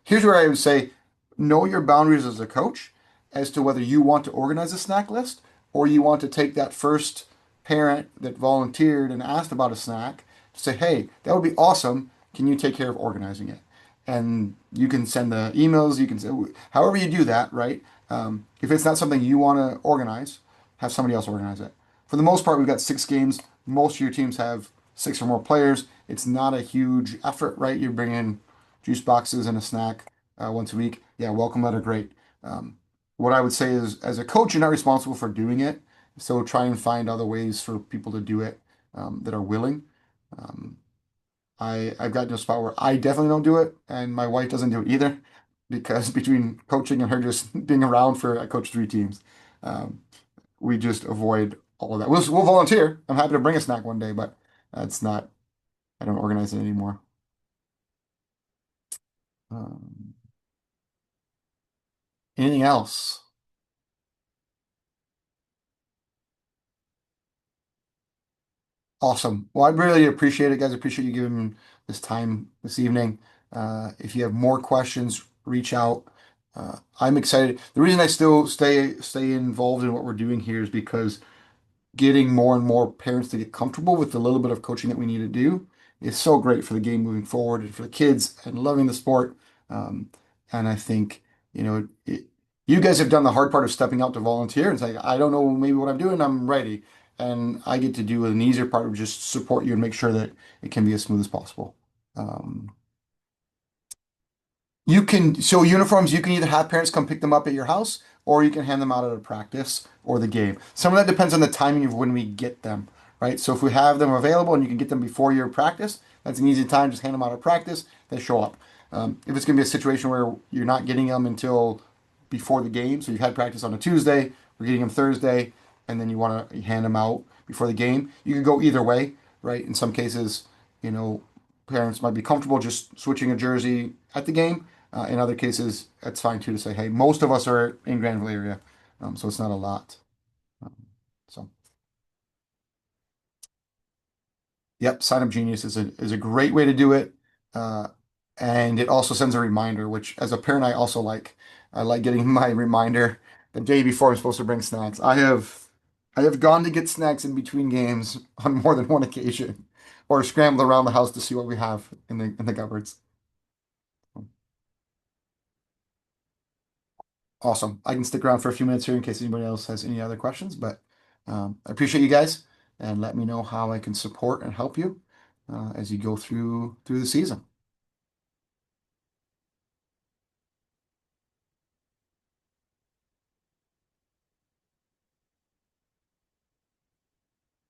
Here's where I would say, know your boundaries as a coach as to whether you want to organize a snack list or you want to take that first parent that volunteered and asked about a snack to say, "Hey, that would be awesome. Can you take care of organizing it?" And you can send the emails. You can say, however you do that, right? If it's not something you want to organize, have somebody else organize it. For the most part, we've got 6 games. Most of your teams have 6 or more players. It's not a huge effort, right? You're bringing juice boxes and a snack once a week. Yeah, welcome letter, great. Um, what I would say is, as a coach, you're not responsible for doing it. So try and find other ways for people to do it that are willing. Um, I've gotten to a spot where I definitely don't do it, and my wife doesn't do it either, because between coaching and her just being around for I coach 3 teams. Um, we just avoid all of that. We'll volunteer. I'm happy to bring a snack one day, but it's not, I don't organize it anymore. Um, Anything else? Awesome. Well, I really appreciate it, guys. I appreciate you giving this time this evening. If you have more questions, reach out. I'm excited. The reason I still stay involved in what we're doing here is because getting more and more parents to get comfortable with the little bit of coaching that we need to do is so great for the game moving forward and for the kids and loving the sport. Um, and I think, you guys have done the hard part of stepping out to volunteer and saying, I don't know maybe what I'm doing, I'm ready. And I get to do an easier part of just support you and make sure that it can be as smooth as possible. Um, so uniforms, you can either have parents come pick them up at your house or you can hand them out at a practice or the game. Some of that depends on the timing of when we get them, right? So if we have them available and you can get them before your practice, that's an easy time. Just hand them out at practice, they show up. If it's going to be a situation where you're not getting them until before the game, so you've had practice on a Tuesday, we're getting them Thursday, and then you want to hand them out before the game, you can go either way, right? In some cases, you know, parents might be comfortable just switching a jersey at the game. In other cases, it's fine too to say, hey, most of us are in Grandville area, so it's not a lot. Um, so, yep, Sign Up Genius is a great way to do it, uh, and it also sends a reminder, which as a parent I also like. I like getting my reminder the day before I'm supposed to bring snacks. I have gone to get snacks in between games on more than one occasion, or scrambled around the house to see what we have in the cupboards. Awesome. I can stick around for a few minutes here in case anybody else has any other questions, but I appreciate you guys and let me know how I can support and help you as you go through the season.